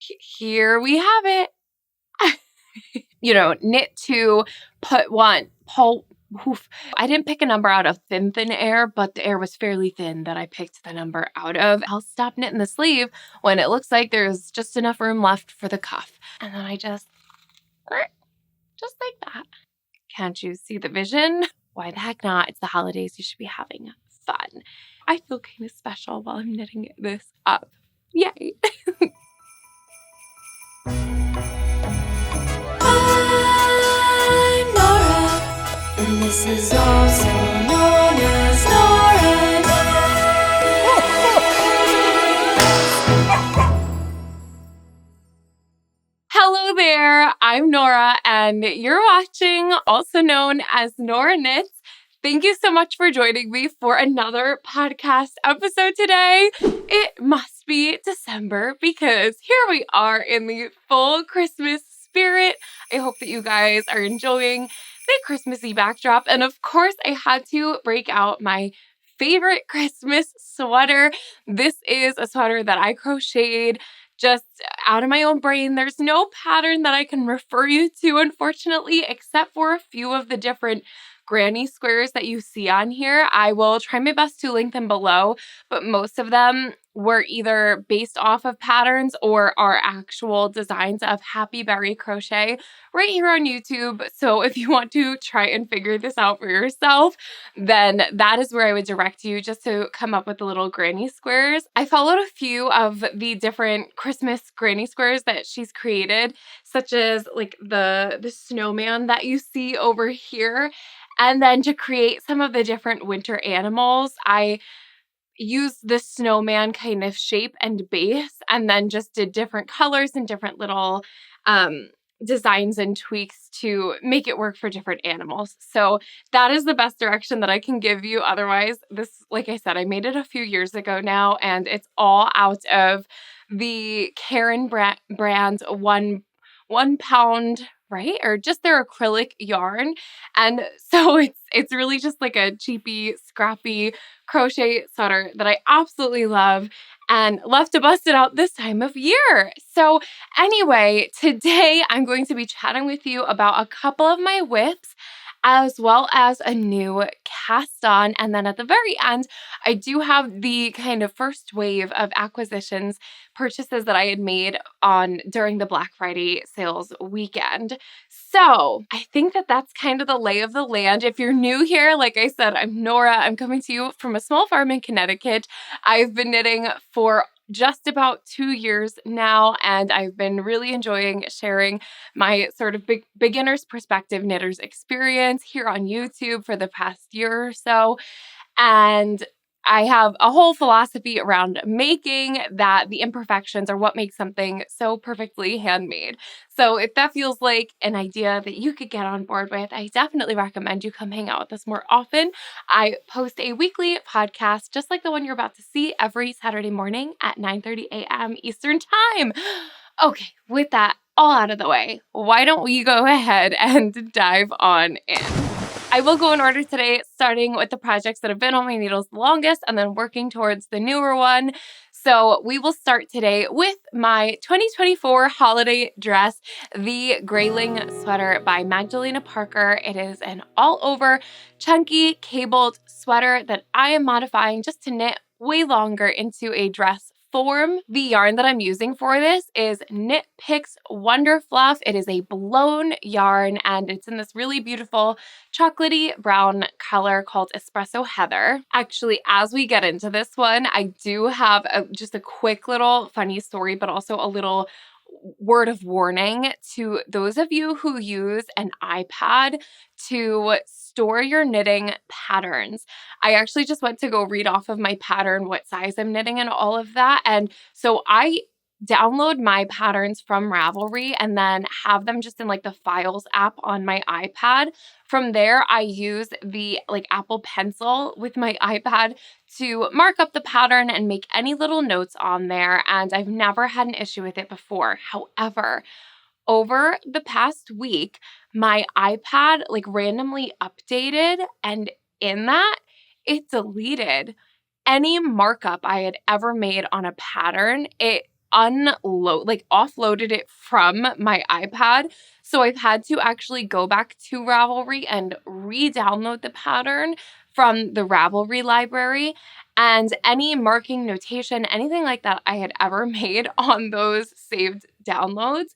Here we have it. Knit two, put one, pull. Oof. I didn't pick a number out of thin air, but the air was fairly thin that I picked the number out of. I'll stop knitting the sleeve when it looks like there's just enough room left for the cuff. And then I just like that. Can't you see the vision? Why the heck not? It's the holidays. You should be having fun. I feel kind of special while I'm knitting this up. Yay! I'm Nora, and this is also known as Nora Knits. Hello there, I'm Nora, and you're watching, also known as Nora Knits. Thank you so much for joining me for another podcast episode today. It must be December because here we are in the full Christmas spirit. I hope that you guys are enjoying the Christmassy backdrop. And of course, I had to break out my favorite Christmas sweater. This is a sweater that I crocheted just out of my own brain. There's no pattern that I can refer you to, unfortunately, except for a few of the different granny squares that you see on here. I will try my best to link them below, but most of them were either based off of patterns or are actual designs of Happy Berry Crochet right here on YouTube. So if you want to try and figure this out for yourself, then that is where I would direct you, just to come up with the little granny squares. I followed a few of the different Christmas granny squares that she's created, such as like the snowman that you see over here. And then to create some of the different winter animals, I used the snowman kind of shape and base, and then just did different colors and different little designs and tweaks to make it work for different animals. So that is the best direction that I can give you. Otherwise, this, like I said, I made it a few years ago now, and it's all out of the Karen brand one pound, right? Or just their acrylic yarn. And so it's really just like a cheapy, scrappy crochet sweater that I absolutely love and love to bust it out this time of year. So anyway, today I'm going to be chatting with you about a couple of my WIPs, as well as a new cast on. And then at the very end, I do have the kind of first wave of acquisitions, purchases that I had made during the Black Friday sales weekend. So I think that that's kind of the lay of the land. If you're new here, like I said, I'm Nora. I'm coming to you from a small farm in Connecticut. I've been knitting for just about 2 years now, and I've been really enjoying sharing my sort of beginner's perspective knitter's experience here on YouTube for the past year or so. And I have a whole philosophy around making that the imperfections are what makes something so perfectly handmade. So if that feels like an idea that you could get on board with, I definitely recommend you come hang out with us more often. I post a weekly podcast just like the one you're about to see every Saturday morning at 9:30 a.m. Eastern Time. Okay, with that all out of the way, why don't we go ahead and dive on in? I will go in order today, starting with the projects that have been on my needles the longest and then working towards the newer one. So we will start today with my 2024 holiday dress, the Grayling Sweater by Magdalena Parker. It is an all-over chunky cabled sweater that I am modifying just to knit way longer into a dress form. The yarn that I'm using for this is Knit Picks Wonder Fluff. It is a blown yarn, and it's in this really beautiful chocolatey brown color called Espresso Heather. Actually, as we get into this one, I do have just a quick little funny story, but also a little word of warning to those of you who use an iPad to store your knitting patterns. I actually just went to go read off of my pattern what size I'm knitting and all of that. And so I download my patterns from Ravelry and then have them just in like the Files app on my iPad. From there, I use the Apple Pencil with my iPad to mark up the pattern and make any little notes on there. And I've never had an issue with it before. However, over the past week, my iPad randomly updated, and in that, it deleted any markup I had ever made on a pattern. It offloaded it from my iPad. So I've had to actually go back to Ravelry and re-download the pattern from the Ravelry library. And any marking, notation, anything like that I had ever made on those saved downloads,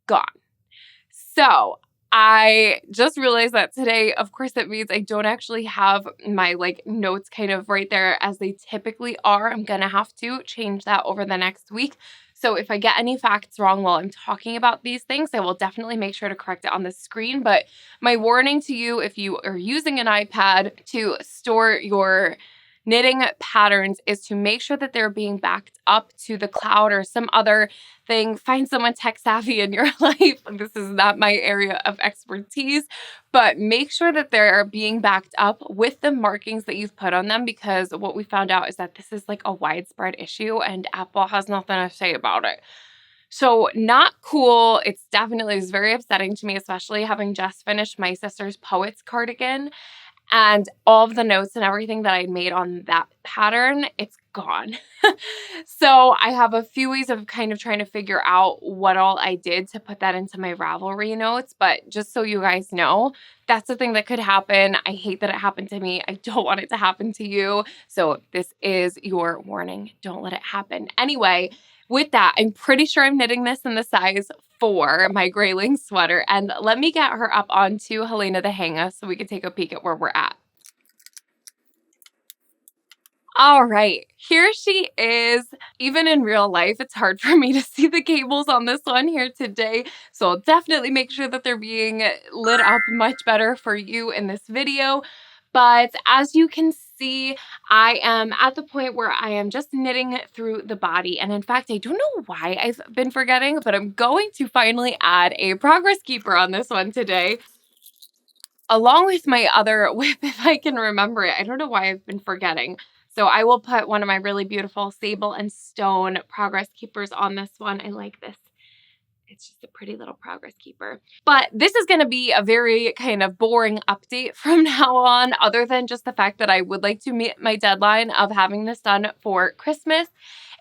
gone. So I just realized that today, of course, that means I don't actually have my notes kind of right there as they typically are. I'm going to have to change that over the next week. So if I get any facts wrong while I'm talking about these things, I will definitely make sure to correct it on the screen. But my warning to you, if you are using an iPad to store your knitting patterns, is to make sure that they're being backed up to the cloud or some other thing. Find someone tech savvy in your life. This is not my area of expertise, but make sure that they're being backed up with the markings that you've put on them, because what we found out is that this is a widespread issue and Apple has nothing to say about it. So not cool. It's very upsetting to me, especially having just finished my sister's Poets cardigan. And all of the notes and everything that I made on that pattern, it's gone. So I have a few ways of kind of trying to figure out what all I did to put that into my Ravelry notes. But just so you guys know, that's the thing that could happen. I hate that it happened to me. I don't want it to happen to you. So this is your warning. Don't let it happen. Anyway, with that, I'm pretty sure I'm knitting this in the size 4, my Grayling sweater. And let me get her up onto Helena the Hanga so we can take a peek at where we're at. All right, here she is. Even in real life, it's hard for me to see the cables on this one here today. So I'll definitely make sure that they're being lit up much better for you in this video. But as you can see, I am at the point where I am just knitting through the body. And in fact, I don't know why I've been forgetting, but I'm going to finally add a progress keeper on this one today, along with my other WIP, if I can remember it. I don't know why I've been forgetting. So I will put one of my really beautiful sable and stone progress keepers on this one. I like this. It's just a pretty little progress keeper. But this is going to be a very kind of boring update from now on, other than just the fact that I would like to meet my deadline of having this done for Christmas.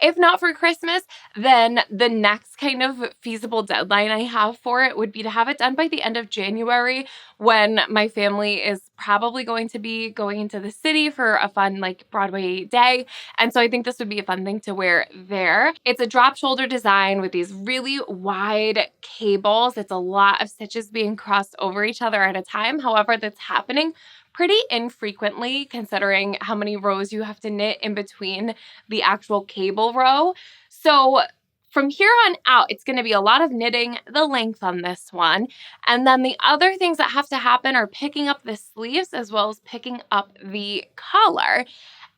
If not for Christmas, then the next kind of feasible deadline I have for it would be to have it done by the end of January, when my family is probably going to be going into the city for a fun Broadway day. And so I think this would be a fun thing to wear there. It's a drop shoulder design with these really wide cables. It's a lot of stitches being crossed over each other at a time. However, that's happening pretty infrequently considering how many rows you have to knit in between the actual cable row. So from here on out, it's going to be a lot of knitting the length on this one. And then the other things that have to happen are picking up the sleeves as well as picking up the collar.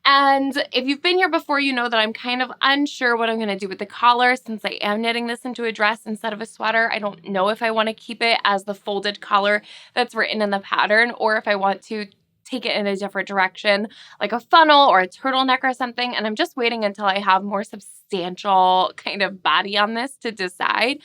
And if you've been here before, you know that I'm kind of unsure what I'm going to do with the collar, since I am knitting this into a dress instead of a sweater. I don't know if I want to keep it as the folded collar that's written in the pattern, or if I want to take it in a different direction, like a funnel or a turtleneck or something. And I'm just waiting until I have more substantial kind of body on this to decide.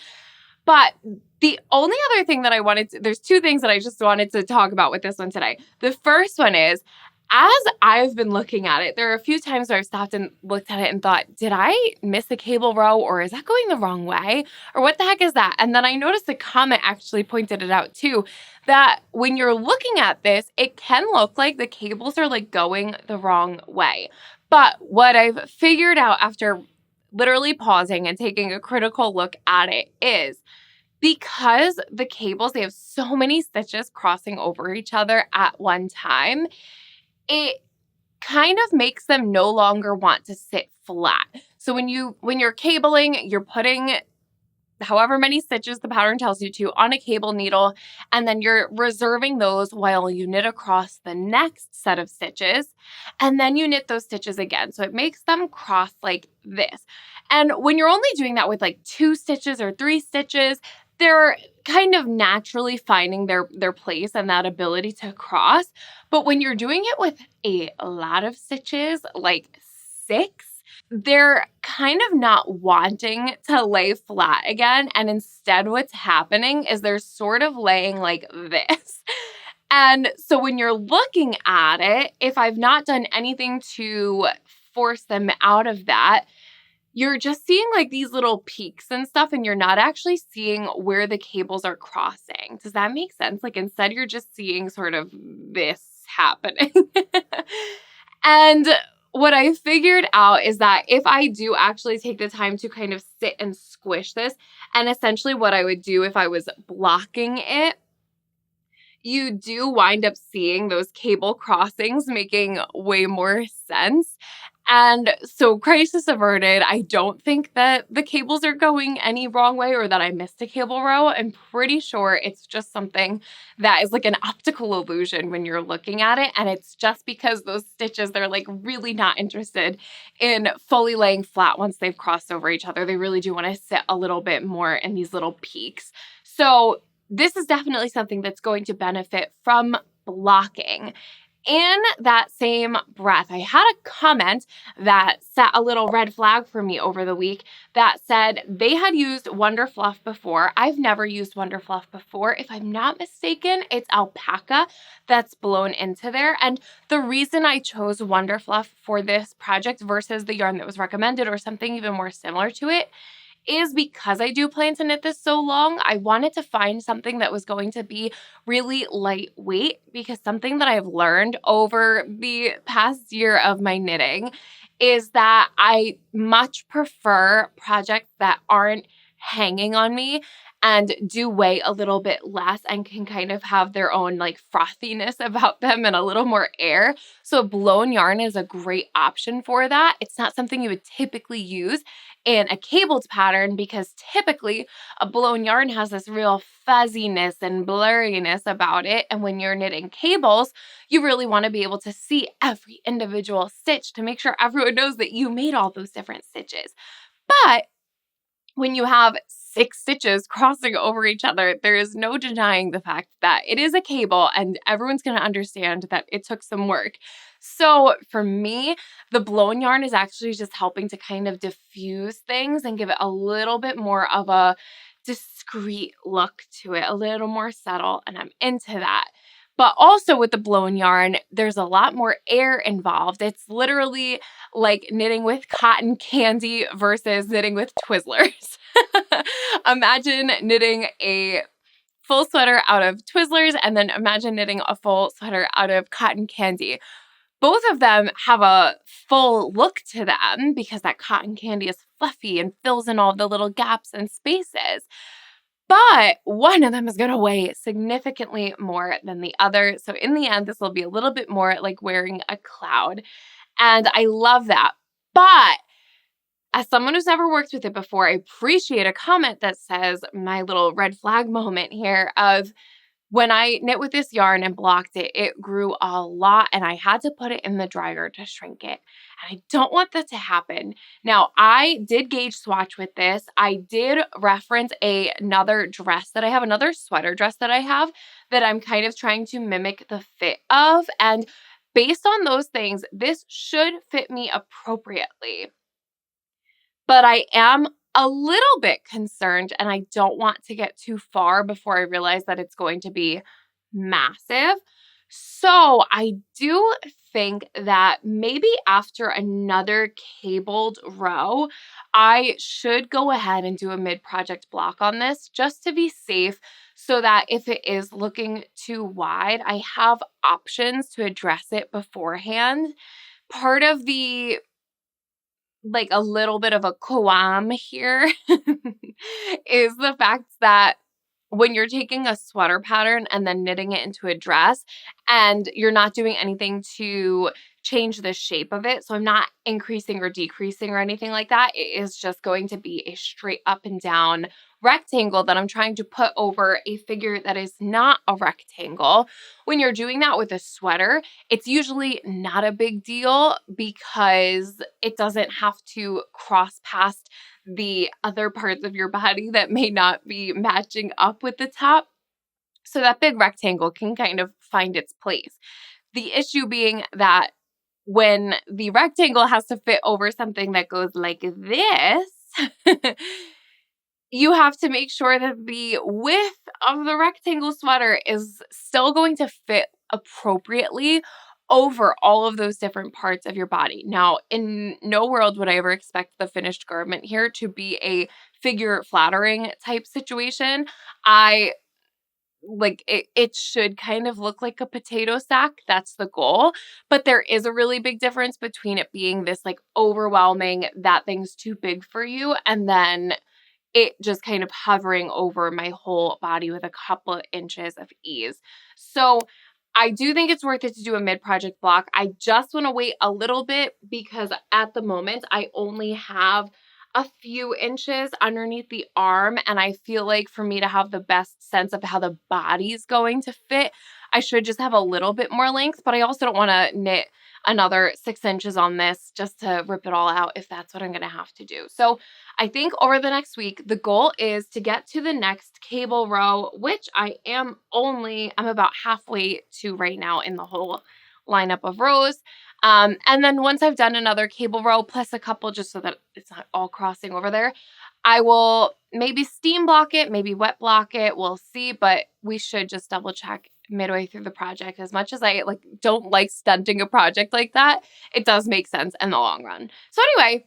But the only other thing that there's two things that I just wanted to talk about with this one today. The first one is, as I've been looking at it, there are a few times where I've stopped and looked at it and thought, did I miss a cable row, or is that going the wrong way? Or what the heck is that? And then I noticed a comment actually pointed it out too, that when you're looking at this, it can look like the cables are going the wrong way. But what I've figured out after literally pausing and taking a critical look at it is, because the cables, they have so many stitches crossing over each other at one time, it kind of makes them no longer want to sit flat. So when you're cabling, you're putting however many stitches the pattern tells you to on a cable needle, and then you're reserving those while you knit across the next set of stitches, and then you knit those stitches again. So it makes them cross like this. And when you're only doing that with 2 stitches or 3 stitches, they're kind of naturally finding their place and that ability to cross. But when you're doing it with a lot of stitches, like 6, they're kind of not wanting to lay flat again. And instead what's happening is they're sort of laying like this. And so when you're looking at it, if I've not done anything to force them out of that, you're just seeing like these little peaks and stuff, and you're not actually seeing where the cables are crossing. Does that make sense? Like instead you're just seeing sort of this happening. And what I figured out is that if I do actually take the time to kind of sit and squish this, and essentially what I would do if I was blocking it, you do wind up seeing those cable crossings making way more sense. And so crisis averted, I don't think that the cables are going any wrong way or that I missed a cable row. I'm pretty sure it's just something that is like an optical illusion when you're looking at it. And it's just because those stitches, they're like really not interested in fully laying flat once they've crossed over each other. They really do want to sit a little bit more in these little peaks. So this is definitely something that's going to benefit from blocking. In that same breath, I had a comment that set a little red flag for me over the week that said they had used Wonder Fluff before. I've never used Wonder Fluff before. If I'm not mistaken, it's alpaca that's blown into there. And the reason I chose Wonder Fluff for this project versus the yarn that was recommended or something even more similar to it is because I do plan to knit this so long. I wanted to find something that was going to be really lightweight, because something that I've learned over the past year of my knitting is that I much prefer projects that aren't hanging on me and do weigh a little bit less and can kind of have their own like frothiness about them and a little more air. So blown yarn is a great option for that. It's not something you would typically use in a cabled pattern, because typically a blown yarn has this real fuzziness and blurriness about it. And when you're knitting cables, you really want to be able to see every individual stitch to make sure everyone knows that you made all those different stitches. But when you have 6 stitches crossing over each other, there is no denying the fact that it is a cable and everyone's going to understand that it took some work. So for me, the blown yarn is actually just helping to kind of diffuse things and give it a little bit more of a discreet look to it, a little more subtle, and I'm into that. But also with the blown yarn, there's a lot more air involved. It's literally like knitting with cotton candy versus knitting with Twizzlers. Imagine knitting a full sweater out of Twizzlers and then imagine knitting a full sweater out of cotton candy. Both of them have a full look to them because that cotton candy is fluffy and fills in all the little gaps and spaces. But one of them is going to weigh significantly more than the other. So in the end, this will be a little bit more like wearing a cloud. And I love that. But as someone who's never worked with it before, I appreciate a comment that says my little red flag moment here of when I knit with this yarn and blocked it, it grew a lot and I had to put it in the dryer to shrink it. And I don't want that to happen. Now, I did gauge swatch with this. I did reference another dress that I have, another sweater dress that I have that I'm kind of trying to mimic the fit of. And based on those things, this should fit me appropriately. But I am a little bit concerned and I don't want to get too far before I realize that it's going to be massive. So I do think that maybe after another cabled row, I should go ahead and do a mid-project block on this just to be safe, so that if it is looking too wide, I have options to address it beforehand. Part of the like a little bit of a qualm here is the fact that when you're taking a sweater pattern and then knitting it into a dress and you're not doing anything to change the shape of it, so I'm not increasing or decreasing or anything like that, it is just going to be a straight up and down rectangle that I'm trying to put over a figure that is not a rectangle. When you're doing that with a sweater, it's usually not a big deal because it doesn't have to cross past the other parts of your body that may not be matching up with the top. So that big rectangle can kind of find its place. The issue being that when the rectangle has to fit over something that goes like this, you have to make sure that the width of the rectangle sweater is still going to fit appropriately over all of those different parts of your body. Now, in no world would I ever expect the finished garment here to be a figure flattering type situation. I like it should kind of look like a potato sack. That's the goal. But there is a really big difference between it being this like overwhelming, that thing's too big for you, and then it just kind of hovering over my whole body with a couple of inches of ease. So I do think it's worth it to do a mid-project block. I just want to wait a little bit because at the moment I only have a few inches underneath the arm, and I feel like for me to have the best sense of how the body's going to fit, I should just have a little bit more length, but I also don't want to knit another 6 inches on this just to rip it all out if that's what I'm going to have to do. So I think over the next week, the goal is to get to the next cable row, which I'm about halfway to right now in the whole lineup of rows. And then once I've done another cable row plus a couple, just so that it's not all crossing over there, I will maybe steam block it, maybe wet block it. We'll see, but we should just double check midway through the project. As much as I don't like stunting a project like that, it does make sense in the long run. So anyway,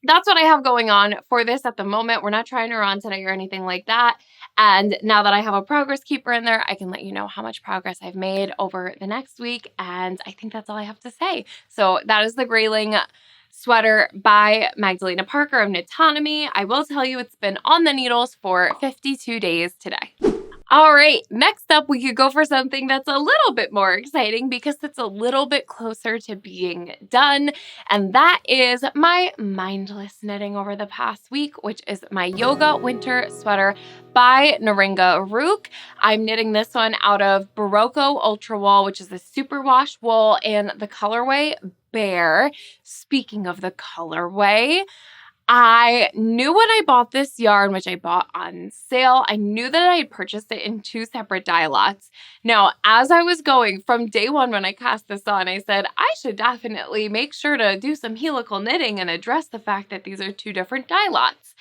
that's what I have going on for this at the moment. We're not trying her on today or anything like that. And now that I have a progress keeper in there, I can let you know how much progress I've made over the next week. And I think that's all I have to say. So that is the Grayling Sweater by Magdalena Parker of Knitonomy. I will tell you it's been on the needles for 52 days today. All right, next up, we could go for something that's a little bit more exciting because it's a little bit closer to being done, and that is my mindless knitting over the past week, which is my Yoga Winter Sweater by Naringa Rook. I'm knitting this one out of Barocco Ultra Wool, which is a superwash wool, and the colorway Bear. Speaking of the colorway, I knew when I bought this yarn, which I bought on sale, I knew that I had purchased it in 2 separate dye lots. Now, as I was going from day one when I cast this on, I said, I should definitely make sure to do some helical knitting and address the fact that these are 2 different dye lots.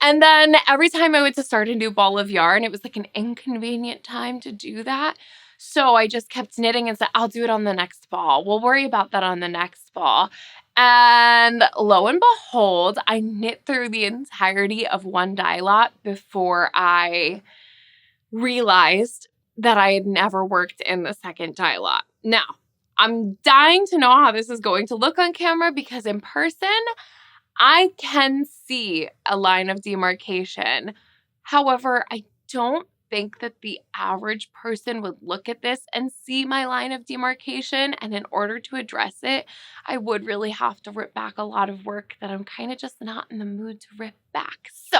And then every time I went to start a new ball of yarn, it was like an inconvenient time to do that. So I just kept knitting and said, I'll do it on the next ball. We'll worry about that on the next ball. And lo and behold, I knit through the entirety of one dye lot before I realized that I had never worked in the second dye lot. Now, I'm dying to know how this is going to look on camera because in person, I can see a line of demarcation. However, I don't think that the average person would look at this and see my line of demarcation. And in order to address it, I would really have to rip back a lot of work that I'm kind of just not in the mood to rip back. So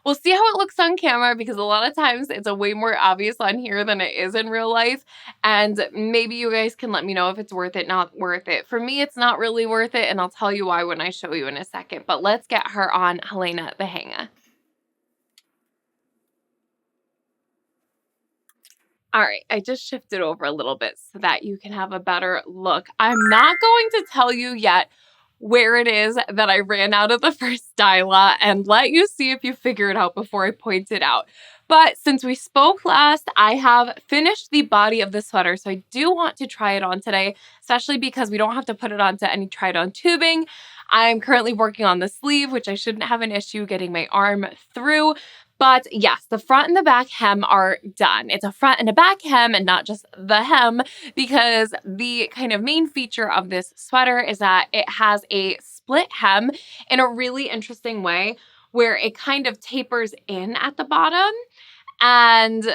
we'll see how it looks on camera because a lot of times it's a way more obvious on here than it is in real life. And maybe you guys can let me know if it's worth it, not worth it. For me, it's not really worth it. And I'll tell you why when I show you in a second. But let's get her on Helena the Hanger. All right, I just shifted over a little bit so that you can have a better look. I'm not going to tell you yet where it is that I ran out of the first dye lot and let you see if you figure it out before I point it out. But since we spoke last, I have finished the body of the sweater, so I do want to try it on today, especially because we don't have to put it onto any try-it-on tubing. I'm currently working on the sleeve, which I shouldn't have an issue getting my arm through. But yes, the front and the back hem are done. It's a front and a back hem and not just the hem, because the kind of main feature of this sweater is that it has a split hem in a really interesting way where it kind of tapers in at the bottom and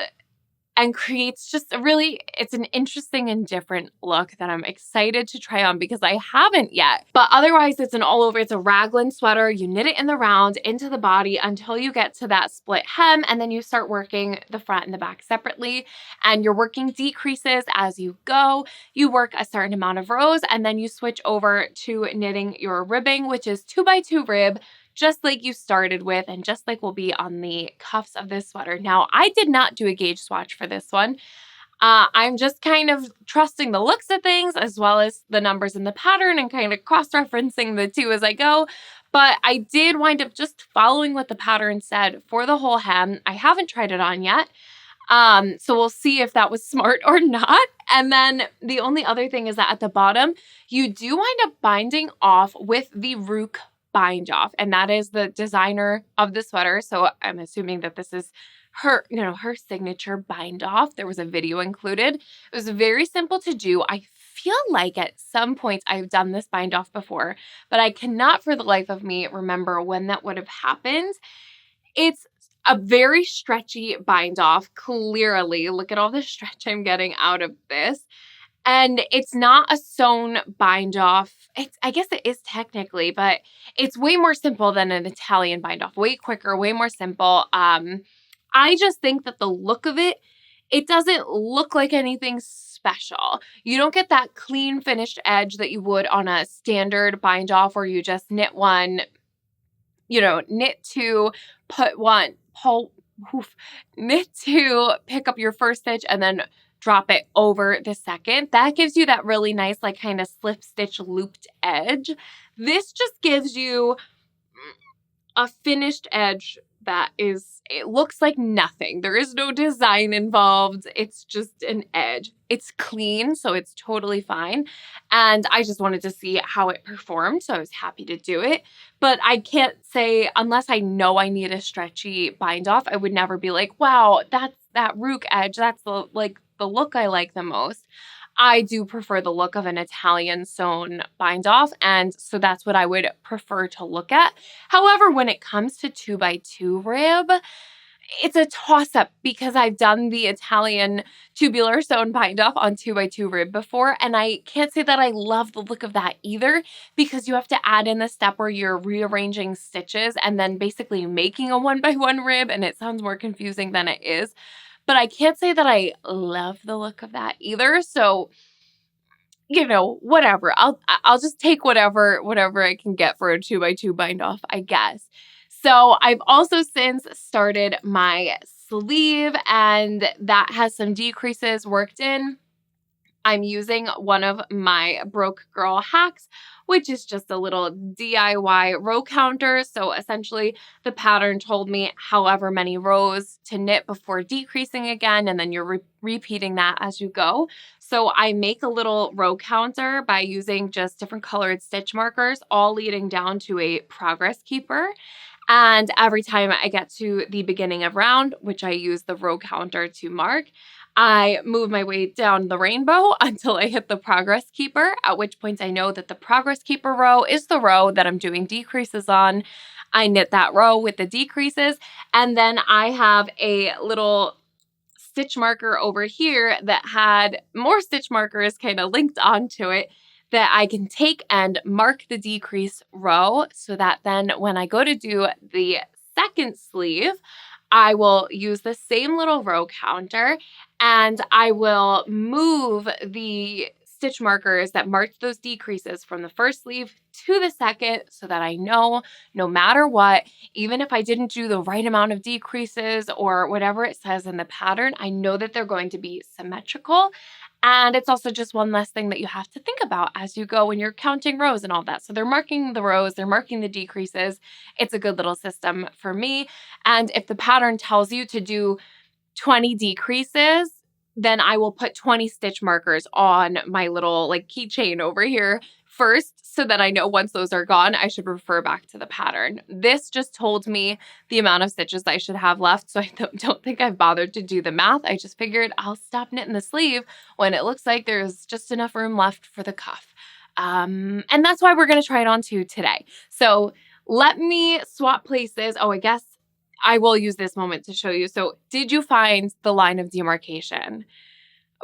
creates just it's an interesting and different look that I'm excited to try on because I haven't yet. But otherwise, it's it's a raglan sweater. You knit it in the round into the body until you get to that split hem, and then you start working the front and the back separately. And you're working decreases as you go. You work a certain amount of rows, and then you switch over to knitting your ribbing, which is 2x2 rib, just like you started with and just like will be on the cuffs of this sweater. Now, I did not do a gauge swatch for this one. I'm just kind of trusting the looks of things as well as the numbers in the pattern and kind of cross-referencing the two as I go. But I did wind up just following what the pattern said for the whole hem. I haven't tried it on yet. So we'll see if that was smart or not. And then the only other thing is that at the bottom, you do wind up binding off with the Rook bind off, and that is the designer of the sweater. So I'm assuming that this is her, her signature bind off. There was a video included. It was very simple to do. I feel like at some points I've done this bind off before, but I cannot for the life of me remember when that would have happened. It's a very stretchy bind off, clearly. Look at all the stretch I'm getting out of this. And it's not a sewn bind off. I guess it is technically, but it's way more simple than an Italian bind off. Way quicker, way more simple. I just think that the look of it doesn't look like anything special. You don't get that clean finished edge that you would on a standard bind off where you just knit one, knit two, put one, knit two, pick up your first stitch, and then drop it over the second. That gives you that really nice, like kind of slip stitch looped edge. This just gives you a finished edge that it looks like nothing. There is no design involved. It's just an edge. It's clean, so it's totally fine. And I just wanted to see how it performed, so I was happy to do it. But I can't say, unless I know I need a stretchy bind off, I would never be like, wow, that's that Rook edge. That's the look I like the most. I do prefer the look of an Italian sewn bind off, and so that's what I would prefer to look at. However, when it comes to 2x2 rib, it's a toss-up because I've done the Italian tubular sewn bind off on 2x2 rib before, and I can't say that I love the look of that either because you have to add in the step where you're rearranging stitches and then basically making a 1x1 rib, and it sounds more confusing than it is. But I can't say that I love the look of that either. So, whatever. I'll just take whatever I can get for a 2x2 bind off, I guess. So I've also since started my sleeve, and that has some decreases worked in. I'm using one of my Broke Girl hacks, which is just a little DIY row counter. So essentially the pattern told me however many rows to knit before decreasing again, and then you're repeating that as you go. So I make a little row counter by using just different colored stitch markers, all leading down to a progress keeper. And every time I get to the beginning of round, which I use the row counter to mark, I move my way down the rainbow until I hit the progress keeper, at which point I know that the progress keeper row is the row that I'm doing decreases on. I knit that row with the decreases, and then I have a little stitch marker over here that had more stitch markers kind of linked onto it that I can take and mark the decrease row so that then when I go to do the second sleeve, I will use the same little row counter and I will move the stitch markers that marked those decreases from the first sleeve to the second so that I know no matter what, even if I didn't do the right amount of decreases or whatever it says in the pattern, I know that they're going to be symmetrical. And it's also just one less thing that you have to think about as you go when you're counting rows and all that. So they're marking the rows, they're marking the decreases. It's a good little system for me. And if the pattern tells you to do 20 decreases, then I will put 20 stitch markers on my little keychain over here first so that I know once those are gone, I should refer back to the pattern. This just told me the amount of stitches I should have left, so I don't think I've bothered to do the math. I just figured I'll stop knitting the sleeve when it looks like there's just enough room left for the cuff. And that's why we're going to try it on too today. So let me swap places. Oh, I guess I will use this moment to show you. So did you find the line of demarcation?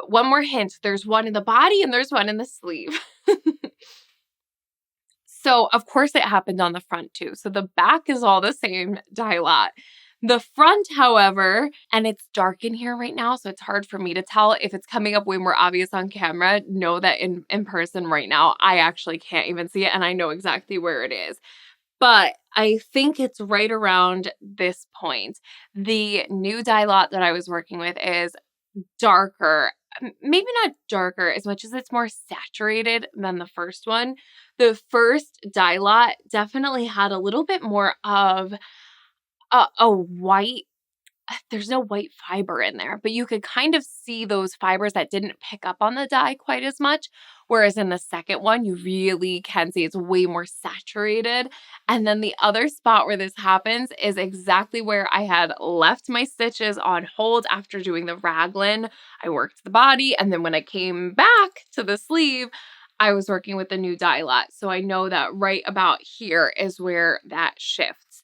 One more hint. There's one in the body and there's one in the sleeve. So of course it happened on the front too. So the back is all the same dye lot. The front, however, and it's dark in here right now, so it's hard for me to tell. If it's coming up way more obvious on camera, know that in person right now, I actually can't even see it and I know exactly where it is. But I think it's right around this point. The new dye lot that I was working with is darker, maybe not darker as much as it's more saturated than the first one. The first dye lot definitely had a little bit more of a white there's no white fiber in there, but you could kind of see those fibers that didn't pick up on the dye quite as much. Whereas in the second one, you really can see it's way more saturated. And then the other spot where this happens is exactly where I had left my stitches on hold after doing the raglan. I worked the body, and then when I came back to the sleeve, I was working with the new dye lot. So I know that right about here is where that shifts.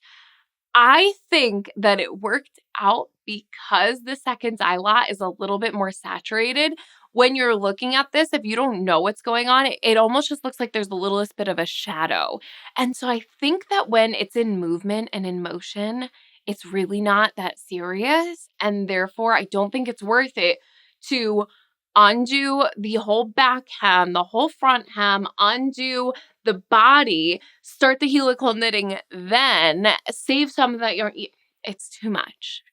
I think that it worked out because the second dye lot is a little bit more saturated. When you're looking at this, if you don't know what's going on, it almost just looks like there's the littlest bit of a shadow. And so I think that when it's in movement and in motion, it's really not that serious. And therefore, I don't think it's worth it to undo the whole back hem, the whole front hem, undo the body, start the helical knitting, then save some of that yarn. It's too much.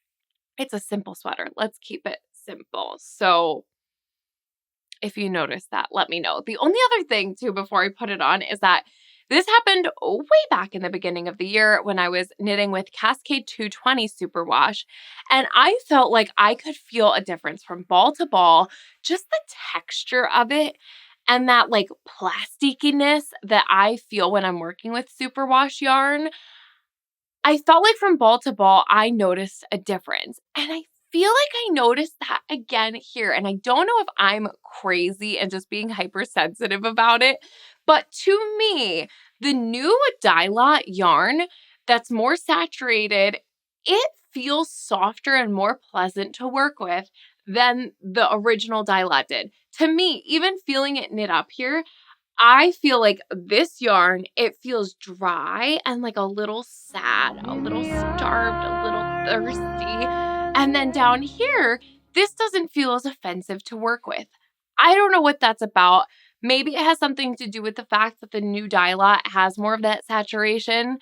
It's a simple sweater. Let's keep it simple. So if you notice that, let me know. The only other thing too, before I put it on, is that this happened way back in the beginning of the year when I was knitting with Cascade 220 Superwash. And I felt like I could feel a difference from ball to ball, just the texture of it and that like plasticiness that I feel when I'm working with Superwash yarn. I felt like from ball to ball, I noticed a difference. And I feel like I noticed that again here. And I don't know if I'm crazy and just being hypersensitive about it, but to me, the new dye lot yarn that's more saturated, it feels softer and more pleasant to work with than the original dye lot did. To me, even feeling it knit up here, I feel like this yarn, it feels dry and like a little sad, a little starved, a little thirsty. And then down here, this doesn't feel as offensive to work with. I don't know what that's about. Maybe it has something to do with the fact that the new dye lot has more of that saturation.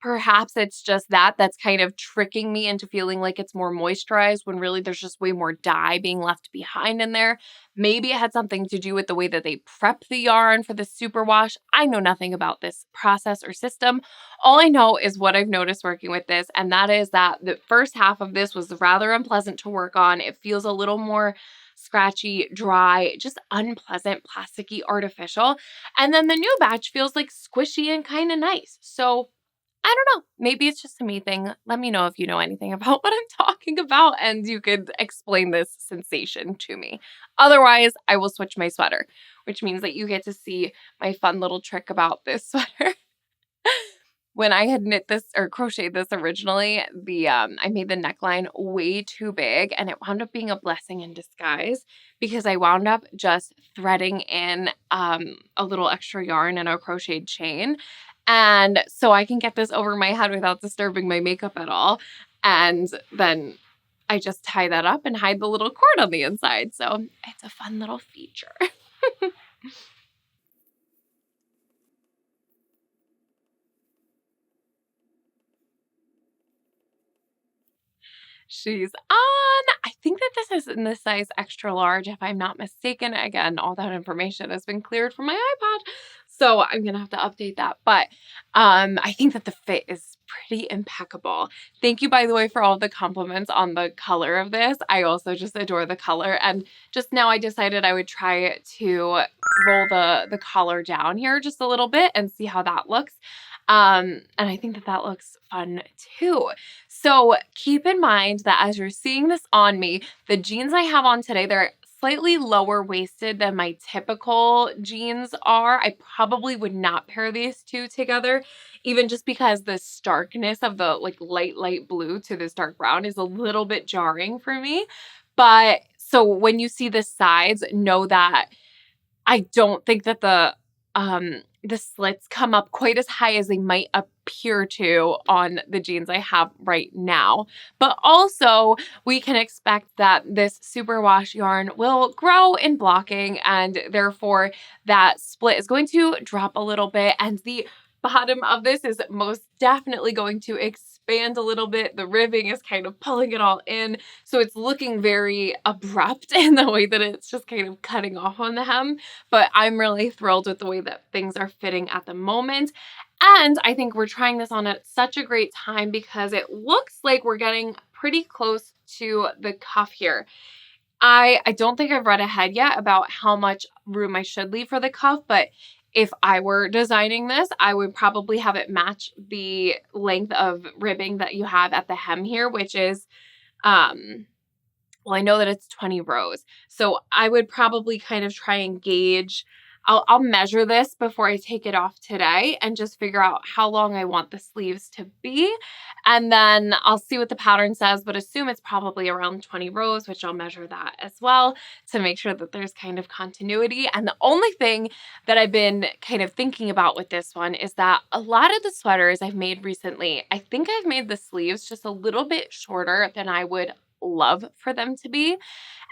Perhaps it's just that that's kind of tricking me into feeling like it's more moisturized when really there's just way more dye being left behind in there. Maybe it had something to do with the way that they prep the yarn for the superwash. I know nothing about this process or system. All I know is what I've noticed working with this, and that is that the first half of this was rather unpleasant to work on. It feels a little more scratchy, dry, just unpleasant, plasticky, artificial. And then the new batch feels like squishy and kind of nice. So I don't know. Maybe it's just a me thing. Let me know if you know anything about what I'm talking about and you could explain this sensation to me. Otherwise, I will switch my sweater, which means that you get to see my fun little trick about this sweater. When I had knit this or crocheted this originally, I made the neckline way too big and it wound up being a blessing in disguise because I wound up just threading in a little extra yarn and a crocheted chain. And so I can get this over my head without disturbing my makeup at all. And then I just tie that up and hide the little cord on the inside. So it's a fun little feature. She's on. I think that this is in the size extra large, if I'm not mistaken. Again, all that information has been cleared from my iPad, so I'm gonna have to update that. But I think that the fit is pretty impeccable. Thank you, by the way, for all of the compliments on the color of this. I also just adore the color, and just now I decided I would try to roll the collar down here just a little bit and see how that looks. And I think that that looks fun too. So keep in mind that as you're seeing this on me, the jeans I have on today, they're slightly lower waisted than my typical jeans are. I probably would not pair these two together, even just because the starkness of the like light blue to this dark brown is a little bit jarring for me. But so when you see the sides, know that I don't think that the slits come up quite as high as they might appear to on the jeans I have right now. But also, we can expect that this superwash yarn will grow in blocking, and therefore that split is going to drop a little bit, and the bottom of this is most definitely going to expand a little bit. The ribbing is kind of pulling it all in, so it's looking very abrupt in the way that it's just kind of cutting off on the hem. But I'm really thrilled with the way that things are fitting at the moment. And I think we're trying this on at such a great time because it looks like we're getting pretty close to the cuff here. I don't think I've read ahead yet about how much room I should leave for the cuff, but if I were designing this, I would probably have it match the length of ribbing that you have at the hem here, which is, well, I know that it's 20 rows. So I would probably kind of try and gauge. I'll measure this before I take it off today and just figure out how long I want the sleeves to be. And then I'll see what the pattern says, but assume it's probably around 20 rows, which I'll measure that as well to make sure that there's kind of continuity. And the only thing that I've been kind of thinking about with this one is that a lot of the sweaters I've made recently, I think I've made the sleeves just a little bit shorter than I would love for them to be.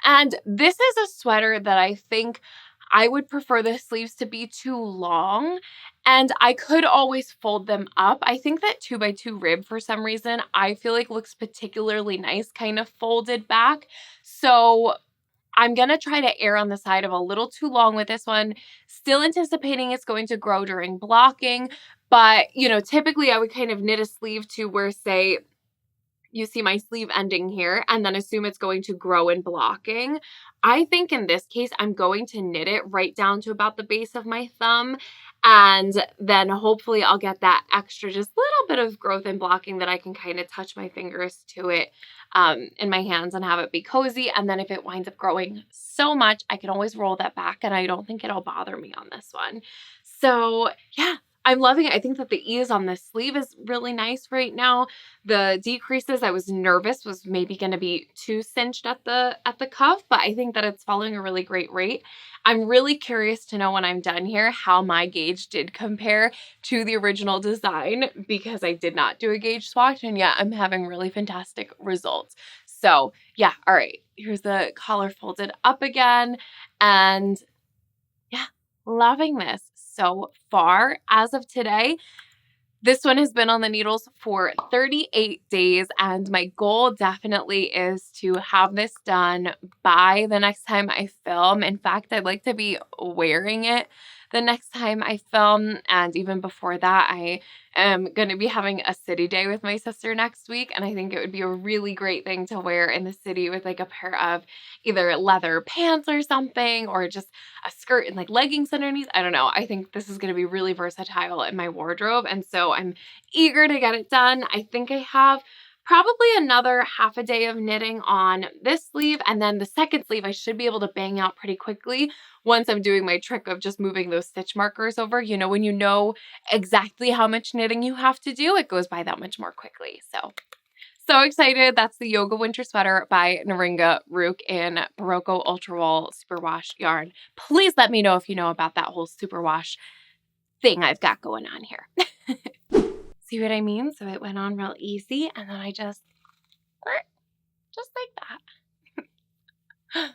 And this is a sweater that I think I would prefer the sleeves to be too long, and I could always fold them up. I think that 2x2 rib, for some reason, I feel like looks particularly nice kind of folded back. So I'm going to try to err on the side of a little too long with this one, still anticipating it's going to grow during blocking. But, you know, typically I would kind of knit a sleeve to where, say, you see my sleeve ending here, and then assume it's going to grow in blocking. I think in this case, I'm going to knit it right down to about the base of my thumb, and then hopefully I'll get that extra just little bit of growth in blocking that I can kind of touch my fingers to it in my hands and have it be cozy. And then if it winds up growing so much, I can always roll that back, and I don't think it'll bother me on this one. So yeah, I'm loving it. I think that the ease on this sleeve is really nice right now. The decreases, I was nervous was maybe going to be too cinched at the cuff, but I think that it's following a really great rate. I'm really curious to know when I'm done here how my gauge did compare to the original design, because I did not do a gauge swatch, and yet I'm having really fantastic results. So yeah, all right, here's the collar folded up again, and yeah, loving this so far. As of today, this one has been on the needles for 38 days, and my goal definitely is to have this done by the next time I film. In fact, I'd like to be wearing it the next time I film, and even before that, I am going to be having a city day with my sister next week, and I think it would be a really great thing to wear in the city with like a pair of either leather pants or something, or just a skirt and like leggings underneath. I don't know. I think this is going to be really versatile in my wardrobe, and so I'm eager to get it done. I think I have probably another half a day of knitting on this sleeve, and then the second sleeve I should be able to bang out pretty quickly once I'm doing my trick of just moving those stitch markers over. You know, when you know exactly how much knitting you have to do, it goes by that much more quickly. So excited. That's the Yoga Winter Sweater by Nora Rook in Barocco Ultra Wool Superwash yarn. Please let me know if you know about that whole superwash thing I've got going on here. See what I mean? So it went on real easy, and then I just like that.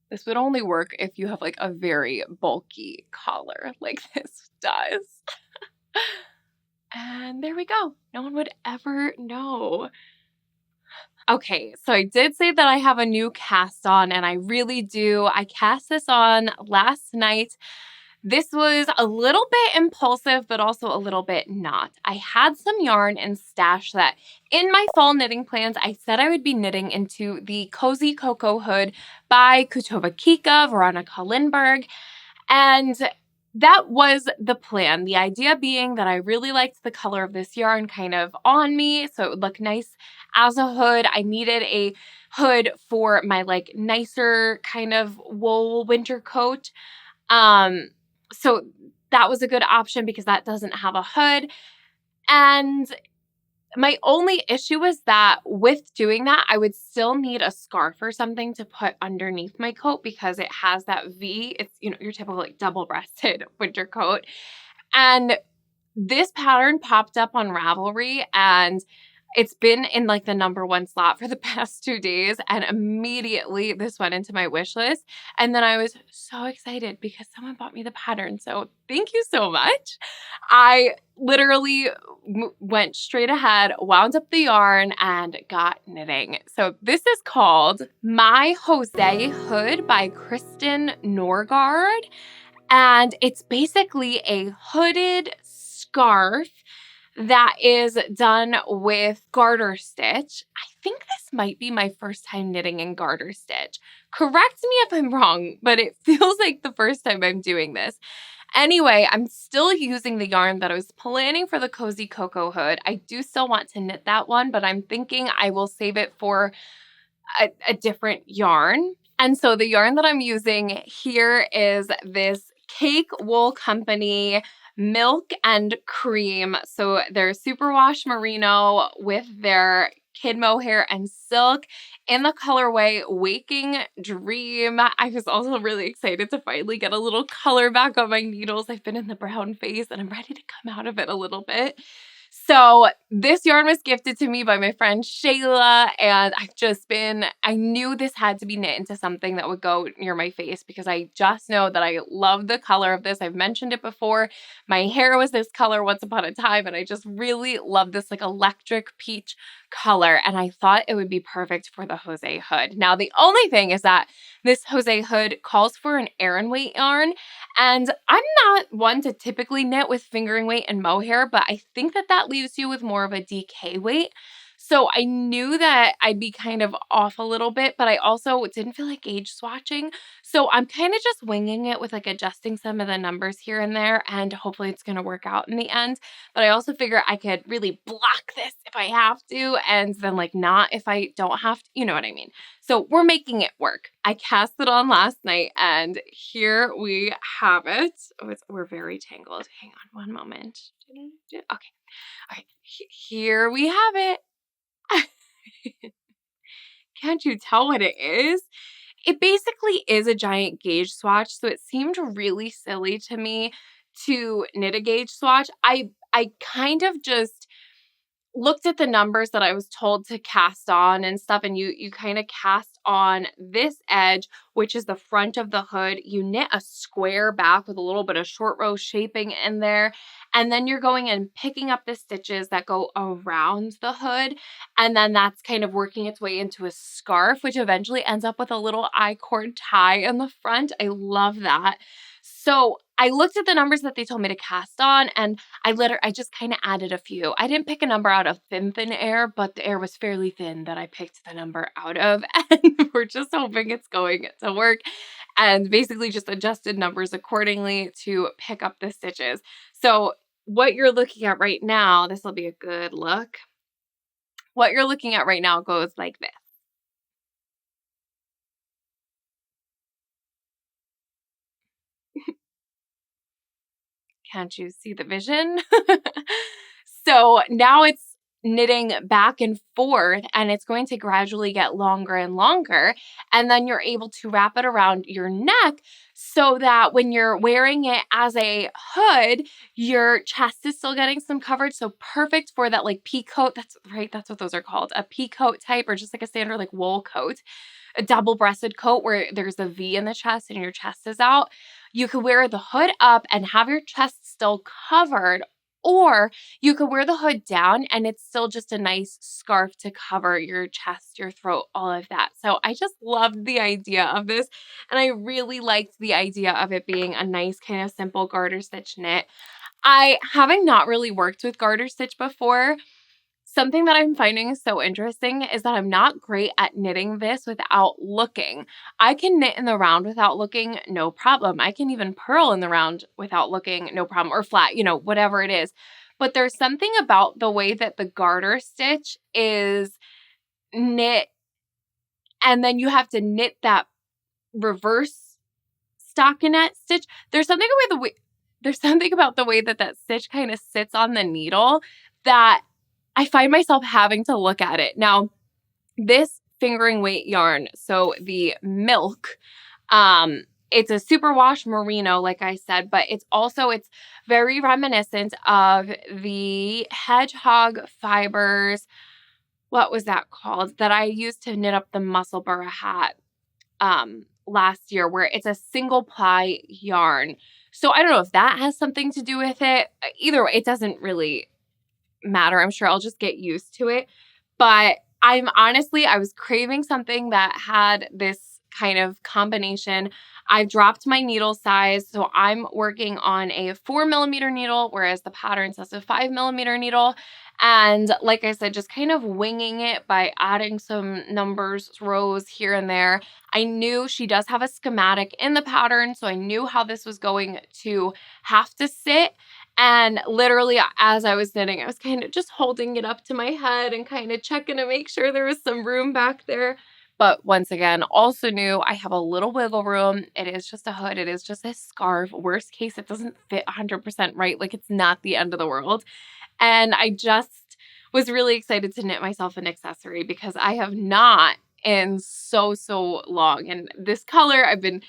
This would only work if you have like a very bulky collar like this does. And there we go. No one would ever know. Okay, so I did say that I have a new cast on, and I really do. I cast this on last night. This was a little bit impulsive, but also a little bit not. I had some yarn and stash that in my fall knitting plans, I said I would be knitting into the Cozy Cocoa Hood by Kutova Kika, Veronica Lindberg. And that was the plan. The idea being that I really liked the color of this yarn kind of on me, so it would look nice as a hood. I needed a hood for my like nicer kind of wool winter coat. So that was a good option because that doesn't have a hood. And my only issue was that with doing that, I would still need a scarf or something to put underneath my coat because it has that V. It's, you know, your typical like double-breasted winter coat. And this pattern popped up on Ravelry, and it's been in like the #1 slot for the past 2 days, and immediately this went into my wish list. And then I was so excited because someone bought me the pattern. So thank you so much. I literally went straight ahead, wound up the yarn, and got knitting. So this is called My Jose Hood by Kristen Norgard. And it's basically a hooded scarf that is done with garter stitch. I think this might be my first time knitting in garter stitch. Correct me if I'm wrong, but it feels like the first time I'm doing this. Anyway, I'm still using the yarn that I was planning for the Cozy Cocoa Hood. I do still want to knit that one, but I'm thinking I will save it for a different yarn. And so the yarn that I'm using here is this Cake Wool Company Milk and Cream. So they're superwash merino with their kid mohair and silk in the colorway Waking Dream. I was also really excited to finally get a little color back on my needles. I've been in the brown phase and I'm ready to come out of it a little bit. So this yarn was gifted to me by my friend Shayla, and I knew this had to be knit into something that would go near my face because I just know that I love the color of this. I've mentioned it before. My hair was this color once upon a time, and I just really love this like electric peach color, and I thought it would be perfect for the Jose Hood. Now, the only thing is that this Jose Hood calls for an Aran weight yarn, and I'm not one to typically knit with fingering weight and mohair, but I think that leaves you with more of a DK weight. So I knew that I'd be kind of off a little bit, but I also didn't feel like gauge swatching. So I'm kind of just winging it with like adjusting some of the numbers here and there, and hopefully it's going to work out in the end. But I also figure I could really block this if I have to, and then like not if I don't have to, you know what I mean? So we're making it work. I cast it on last night, and here we have it. Oh, we're very tangled. Hang on one moment. Okay. Okay, here we have it. Can't you tell what it is? It basically is a giant gauge swatch, so it seemed really silly to me to knit a gauge swatch. I kind of just looked at the numbers that I was told to cast on and stuff, and you kind of cast on this edge, which is the front of the hood. You knit a square back with a little bit of short row shaping in there, and then you're going and picking up the stitches that go around the hood, and then that's kind of working its way into a scarf, which eventually ends up with a little I-cord tie in the front. I love that. So I looked at the numbers that they told me to cast on, and I just kind of added a few. I didn't pick a number out of thin air, but the air was fairly thin that I picked the number out of, and we're just hoping it's going to work, and basically just adjusted numbers accordingly to pick up the stitches. So what you're looking at right now, this will be a good look. What you're looking at right now goes like this. Can't you see the vision? So now it's knitting back and forth, and it's going to gradually get longer and longer. And then you're able to wrap it around your neck so that when you're wearing it as a hood, your chest is still getting some coverage. So perfect for that like pea coat. That's right. That's what those are called. A pea coat type, or just like a standard like wool coat. A double-breasted coat where there's a V in the chest and your chest is out. You could wear the hood up and have your chest still covered, or you could wear the hood down and it's still just a nice scarf to cover your chest, your throat, all of that. So I just loved the idea of this, and I really liked the idea of it being a nice kind of simple garter stitch knit. Having not really worked with garter stitch before, something that I'm finding so interesting is that I'm not great at knitting this without looking. I can knit in the round without looking, no problem. I can even purl in the round without looking, no problem, or flat, whatever it is. But there's something about the way that the garter stitch is knit, and then you have to knit that reverse stockinette stitch. There's something about the way that stitch kind of sits on the needle that I find myself having to look at it. Now, this fingering weight yarn, so the milk, it's a superwash merino, like I said, but it's very reminiscent of the hedgehog fibers. What was that called? That I used to knit up the Musselburgh hat last year, where it's a single ply yarn. So I don't know if that has something to do with it. Either way, it doesn't really matter. I'm sure I'll just get used to it. But I was craving something that had this kind of combination. I've dropped my needle size, so I'm working on a 4mm needle, whereas the pattern says a 5mm needle. And like I said, just kind of winging it by adding some numbers, rows here and there. I knew she does have a schematic in the pattern, so I knew how this was going to have to sit. And literally, as I was knitting, I was kind of just holding it up to my head and kind of checking to make sure there was some room back there. But once again, also knew I have a little wiggle room. It is just a hood. It is just a scarf. Worst case, it doesn't fit 100% right. Like, it's not the end of the world. And I just was really excited to knit myself an accessory because I have not in so long. And this color, I've been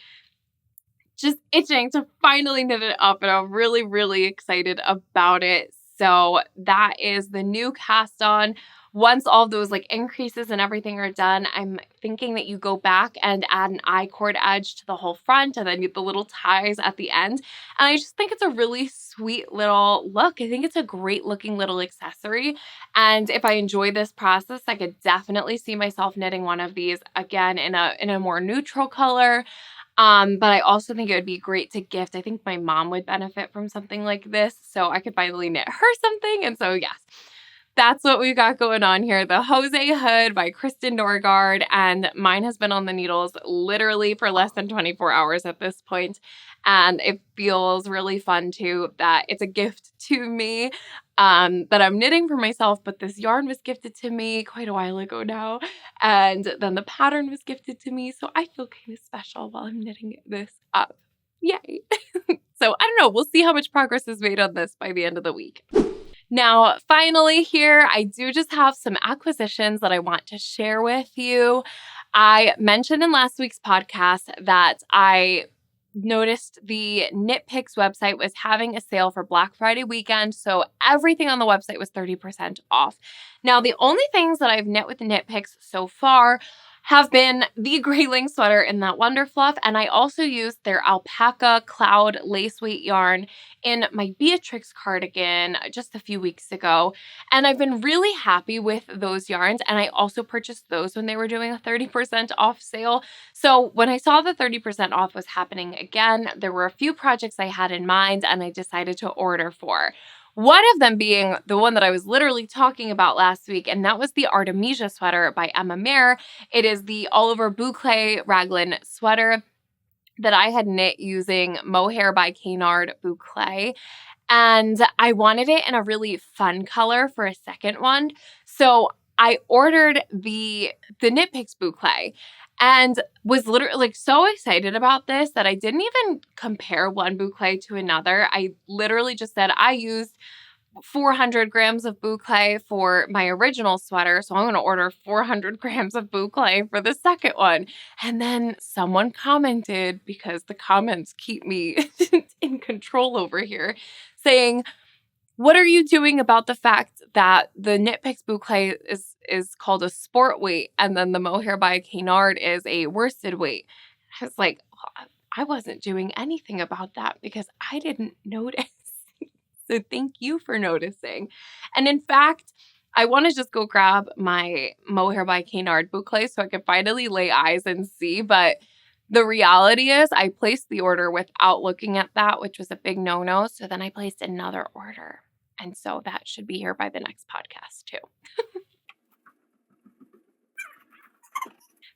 just itching to finally knit it up, and I'm really excited about it. So that is the new cast on. Once all those like increases and everything are done, I'm thinking that you go back and add an I-cord edge to the whole front and then get the little ties at the end. And I just think it's a really sweet little look. I think it's a great looking little accessory. And if I enjoy this process, I could definitely see myself knitting one of these again in a more neutral color. But I also think it would be great to gift. I think my mom would benefit from something like this, so I could finally knit her something. And so, yes, that's what we've got going on here. The Jose Hood by Kristen Norgard, and mine has been on the needles literally for less than 24 hours at this point. And it feels really fun too that it's a gift to me that I'm knitting for myself, but this yarn was gifted to me quite a while ago now. And then the pattern was gifted to me. So I feel kind of special while I'm knitting this up. Yay. So I don't know. We'll see how much progress is made on this by the end of the week. Now, finally here, I do just have some acquisitions that I want to share with you. I mentioned in last week's podcast that I noticed the Knit Picks website was having a sale for Black Friday weekend, so everything on the website was 30% off. Now, the only things that I've knit with the Knit Picks so far have been the Grayling sweater in that Wonder Fluff, and I also used their alpaca cloud lace weight yarn in my Beatrix cardigan just a few weeks ago, and I've been really happy with those yarns, and I also purchased those when they were doing a 30% off sale. So when I saw the 30% off was happening again, there were a few projects I had in mind and I decided to order for. One of them being the one that I was literally talking about last week, and that was the Artemisia sweater by Emma Mare. It is the Oliver Boucle raglan sweater that I had knit using Mohair by Canard Boucle. And I wanted it in a really fun color for a second one. So I ordered the Knit Picks Boucle and was literally like so excited about this that I didn't even compare one boucle to another. I literally just said I used 400 grams of boucle for my original sweater, so I'm going to order 400 grams of boucle for the second one. And then someone commented, because the comments keep me in control over here, saying, what are you doing about the fact that the Knit Picks Boucle is called a sport weight and then the Mohair by Canard is a worsted weight? I was like, well, I wasn't doing anything about that because I didn't notice. So thank you for noticing. And in fact, I want to just go grab my Mohair by Canard Boucle so I can finally lay eyes and see. But the reality is I placed the order without looking at that, which was a big no-no. So then I placed another order. And so that should be here by the next podcast too.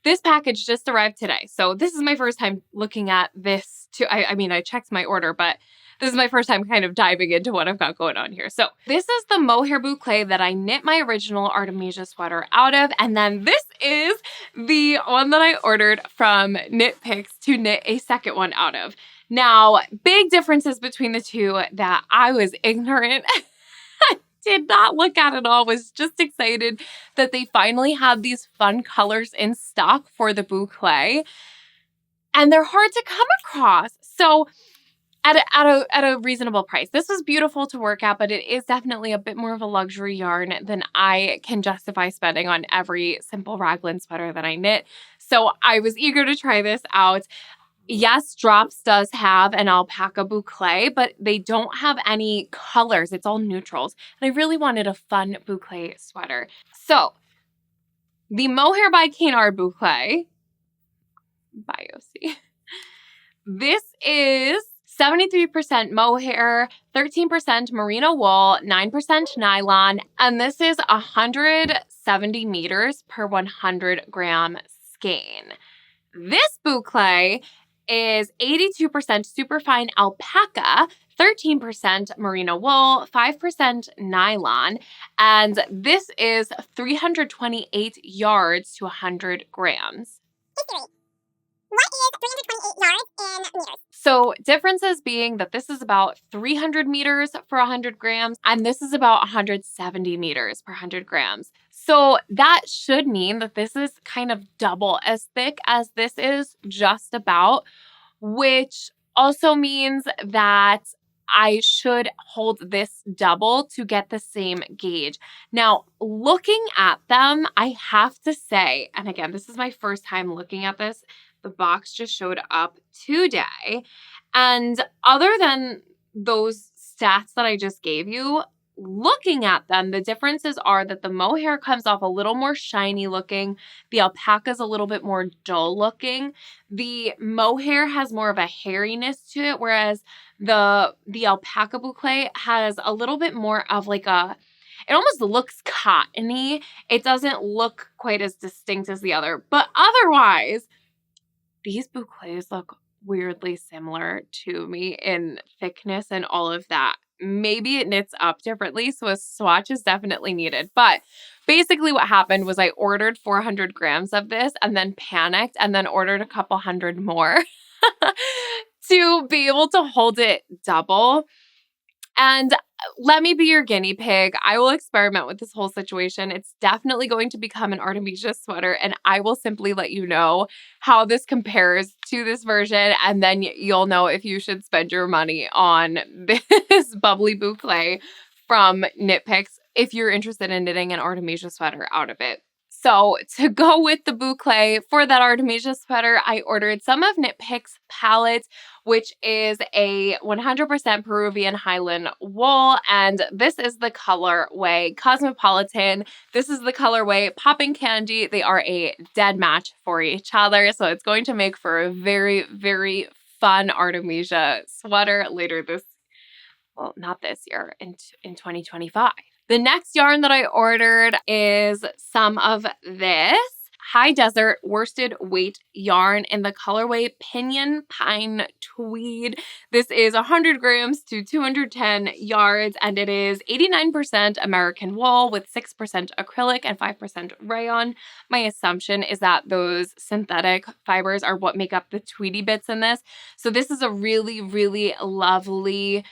This package just arrived today. So this is my first time looking at this too. I mean, I checked my order, but this is my first time kind of diving into what I've got going on here. So this is the Mohair Boucle that I knit my original Artemisia sweater out of. And then this is the one that I ordered from Knit Picks to knit a second one out of. Now, big differences between the two that I was ignorant. Did not look at it all, was just excited that they finally had these fun colors in stock for the boucle. And they're hard to come across. So at a reasonable price. This was beautiful to work at, but it is definitely a bit more of a luxury yarn than I can justify spending on every simple raglan sweater that I knit. So I was eager to try this out. Yes, Drops does have an alpaca boucle, but they don't have any colors. It's all neutrals. And I really wanted a fun boucle sweater. So the Mohair by Canard boucle, Biosy. This is 73% mohair, 13% merino wool, 9% nylon, and this is 170 meters per 100 gram skein. This boucle is 82% superfine alpaca, 13% merino wool, 5% nylon, and this is 328 yards to 100 grams. History. What is 328 yards in meters? So differences being that this is about 300 meters for 100 grams, and this is about 170 meters per 100 grams. So that should mean that this is kind of double as thick as this is just about, which also means that I should hold this double to get the same gauge. Now, looking at them, I have to say, and again, this is my first time looking at this, the box just showed up today. And other than those stats that I just gave you, looking at them, the differences are that the mohair comes off a little more shiny looking. The alpaca is a little bit more dull looking. The mohair has more of a hairiness to it, whereas the alpaca boucle has a little bit more of like it almost looks cottony. It doesn't look quite as distinct as the other, but otherwise, these boucles look weirdly similar to me in thickness and all of that. Maybe it knits up differently, so a swatch is definitely needed. But basically what happened was I ordered 400 grams of this and then panicked and then ordered a couple hundred more to be able to hold it double. And let me be your guinea pig. I will experiment with this whole situation. It's definitely going to become an Artemisia sweater, and I will simply let you know how this compares to this version, and then you'll know if you should spend your money on this bubbly boucle from Knit Picks if you're interested in knitting an Artemisia sweater out of it. So to go with the boucle for that Artemisia sweater, I ordered some of Knit Picks palette, which is a 100% Peruvian Highland wool. And this is the colorway Cosmopolitan. This is the colorway Popping Candy. They are a dead match for each other. So it's going to make for a very, very fun Artemisia sweater later this, well, not this year, in 2025. The next yarn that I ordered is some of this High Desert worsted weight yarn in the colorway Pinion Pine Tweed. This is 100 grams to 210 yards, and it is 89% American wool with 6% acrylic and 5% rayon. My assumption is that those synthetic fibers are what make up the tweedy bits in this. So this is a really, really lovely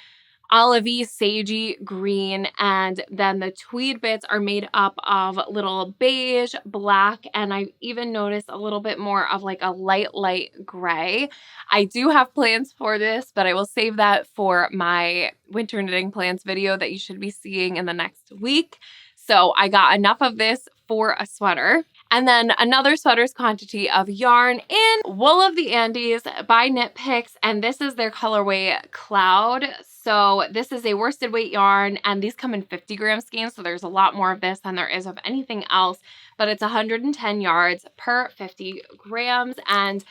olivey, sagey green, and then the tweed bits are made up of little beige, black, and I even noticed a little bit more of like a light gray. I do have plans for this, but I will save that for my winter knitting plans video that you should be seeing in the next week. So I got enough of this for a sweater. And then another sweater's quantity of yarn in Wool of the Andes by Knit Picks, and this is their colorway Cloud. So this is a worsted weight yarn, and these come in 50 gram skeins, so there's a lot more of this than there is of anything else, but it's 110 yards per 50 grams, and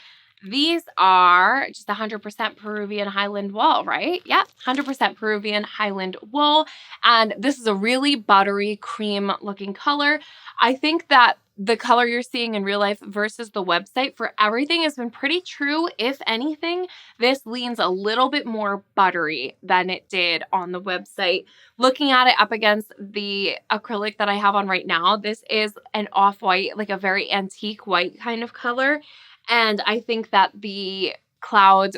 these are just 100% Peruvian Highland wool, right? Yep, 100% Peruvian Highland wool, and this is a really buttery cream looking color. I think that the color you're seeing in real life versus the website for everything has been pretty true. If anything, this leans a little bit more buttery than it did on the website. Looking at it up against the acrylic that I have on right now, this is an off-white, like a very antique white kind of color. And I think that the Cloud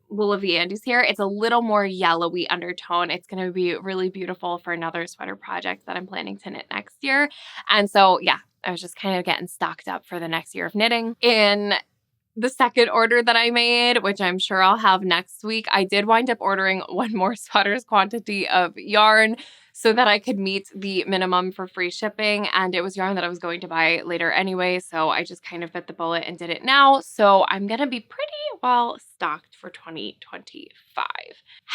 Wool of the Andes here, it's a little more yellowy undertone. It's going to be really beautiful for another sweater project that I'm planning to knit next year. And so, yeah, I was just kind of getting stocked up for the next year of knitting. In the second order that I made, which I'm sure I'll have next week, I did wind up ordering one more sweater's quantity of yarn so that I could meet the minimum for free shipping. And it was yarn that I was going to buy later anyway, so I just kind of bit the bullet and did it now. So I'm going to be pretty well stocked for 2025.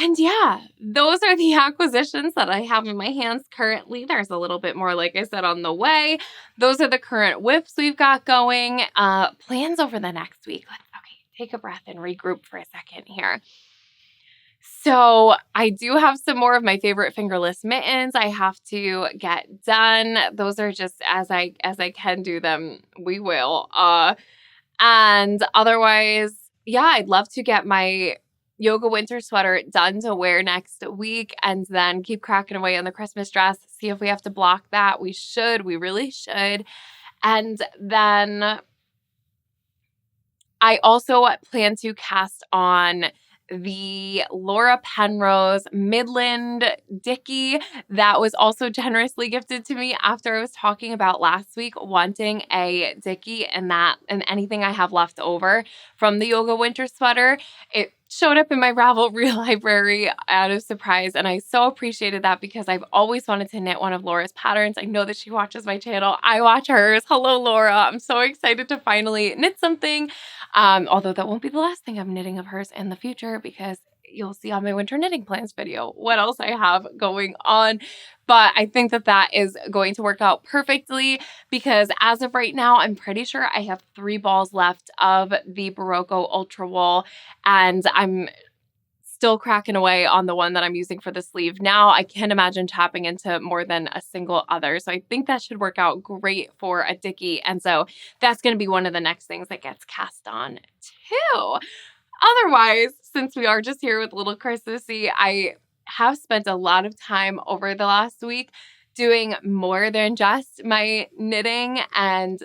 And yeah, those are the acquisitions that I have in my hands currently. There's a little bit more, like I said, on the way. Those are the current WIPs we've got going. Plans over the next week. Okay, take a breath and regroup for a second here. So I do have some more of my favorite fingerless mittens I have to get done. Those are just as I can do them, we will. And otherwise, yeah, I'd love to get my yoga winter sweater done to wear next week and then keep cracking away on the Christmas dress. See if we have to block that. We should. We really should. And then I also plan to cast on the Laura Penrose Midland Dickie that was also generously gifted to me after I was talking about last week wanting a Dickie and anything I have left over from the yoga winter sweater. It showed up in my Ravelry library out of surprise, and I so appreciated that because I've always wanted to knit one of Laura's patterns. I know that she watches my channel. I watch hers. Hello, Laura. I'm so excited to finally knit something. Although that won't be the last thing I'm knitting of hers in the future because you'll see on my winter knitting plans video what else I have going on. But I think that that is going to work out perfectly because as of right now, I'm pretty sure I have 3 balls left of the Barocco Ultra Wool, and I'm still cracking away on the one that I'm using for the sleeve now. I can't imagine tapping into more than a single other. So I think that should work out great for a Dickie. And so that's going to be one of the next things that gets cast on too. Otherwise, since we are just here with little Christmassy, I have spent a lot of time over the last week doing more than just my knitting, and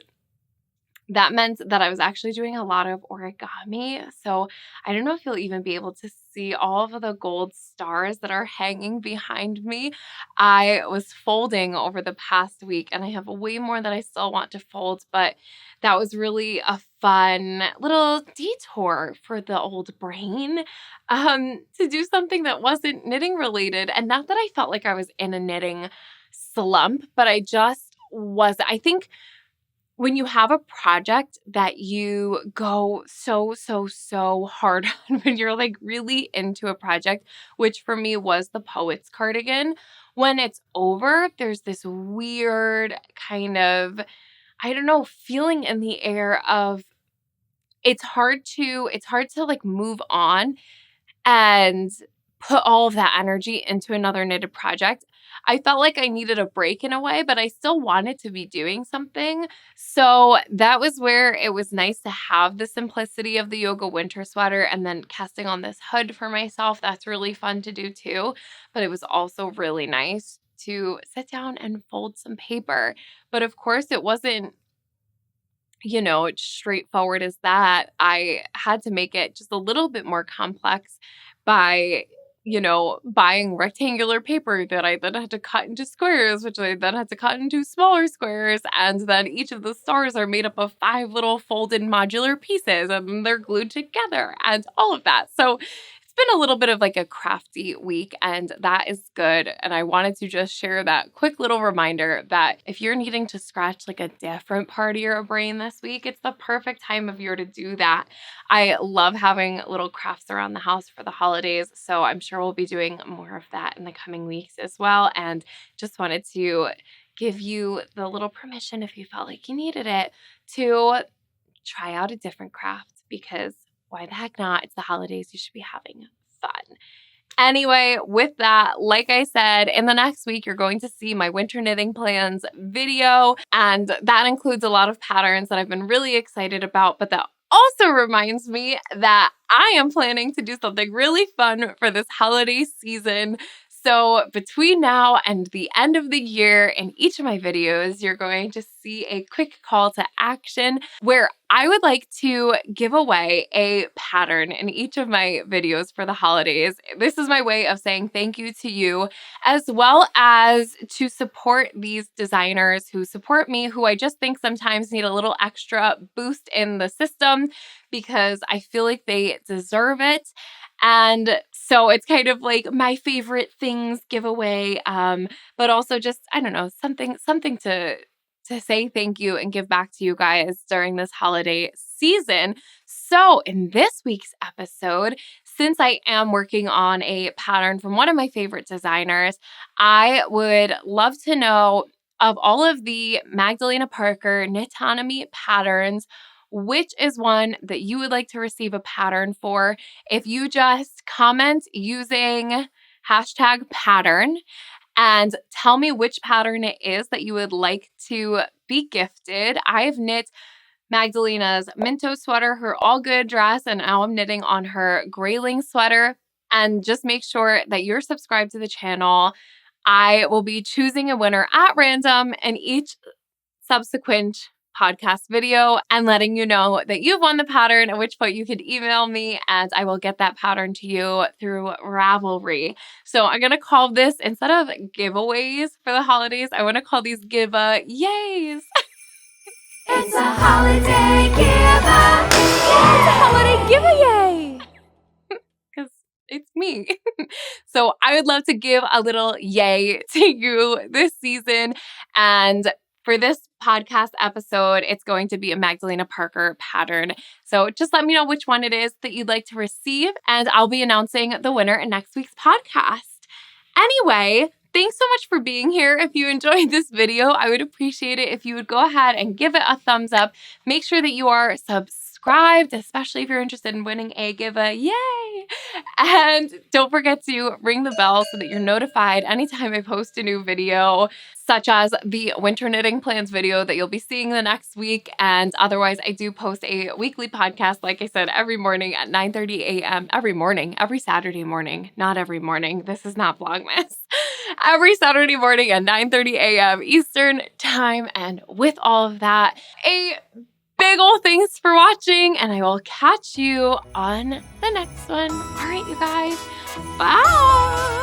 that meant that I was actually doing a lot of origami. So I don't know if you'll even be able to see all of the gold stars that are hanging behind me. I was folding over the past week and I have way more that I still want to fold, but that was really a fun little detour for the old brain to do something that wasn't knitting related. And not that I felt like I was in a knitting slump, but I just was. I think when you have a project that you go so hard on, when you're like really into a project, which for me was the Poets cardigan, when it's over, there's this weird kind of, I don't know, feeling in the air of it's hard to like move on and put all of that energy into another knitted project. I felt like I needed a break in a way, but I still wanted to be doing something. So that was where it was nice to have the simplicity of the yoga winter sweater and then casting on this hood for myself. That's really fun to do too. But it was also really nice to sit down and fold some paper. But of course, it wasn't straightforward as that. I had to make it just a little bit more complex by, buying rectangular paper that I then had to cut into squares, which I then had to cut into smaller squares. And then each of the stars are made up of 5 little folded modular pieces and they're glued together and all of that. So it's been a little bit of like a crafty week, and that is good. And I wanted to just share that quick little reminder that if you're needing to scratch like a different part of your brain this week, it's the perfect time of year to do that. I love having little crafts around the house for the holidays, so I'm sure we'll be doing more of that in the coming weeks as well. And just wanted to give you the little permission, if you felt like you needed it, to try out a different craft, because why the heck not? It's the holidays. You should be having fun. Anyway, with that, like I said, in the next week, you're going to see my winter knitting plans video, and that includes a lot of patterns that I've been really excited about, but that also reminds me that I am planning to do something really fun for this holiday season. So between now and the end of the year, in each of my videos, you're going to see a quick call to action where I would like to give away a pattern in each of my videos for the holidays. This is my way of saying thank you to you, as well as to support these designers who support me, who I just think sometimes need a little extra boost in the system because I feel like they deserve it. And so it's kind of like my favorite things giveaway, but also just, I don't know, something to say thank you and give back to you guys during this holiday season. So in this week's episode, since I am working on a pattern from one of my favorite designers, I would love to know, of all of the Magdalena Parker Knitonomy patterns, which is one that you would like to receive a pattern for. If you just comment using #pattern and tell me which pattern it is that you would like to be gifted. I've knit Magdalena's Minto sweater, her all good dress, and now I'm knitting on her Grayling sweater. And just make sure that you're subscribed to the channel. I will be choosing a winner at random in each subsequent podcast video and letting you know that you've won the pattern, at which point you can email me and I will get that pattern to you through Ravelry. So I'm going to call this, instead of giveaways for the holidays, I want to call these yays. It's a holiday giveaway. It's a holiday giveaway. Because it's me. So I would love to give a little yay to you this season. And for this podcast episode, it's going to be a Magdalena Parker pattern. So just let me know which one it is that you'd like to receive, and I'll be announcing the winner in next week's podcast. Anyway, thanks so much for being here. If you enjoyed this video, I would appreciate it if you would go ahead and give it a thumbs up. Make sure that you are subscribed, especially if you're interested in winning a giveaway. Yay! And don't forget to ring the bell so that you're notified anytime I post a new video, such as the winter knitting plans video that you'll be seeing the next week. And otherwise, I do post a weekly podcast, like I said, every morning at 9:30 a.m. Every Saturday morning, not every morning. This is not Vlogmas. Every Saturday morning at 9:30 a.m. Eastern time. And with all of that, a big ol' thanks for watching, and I will catch you on the next one. All right, you guys. Bye.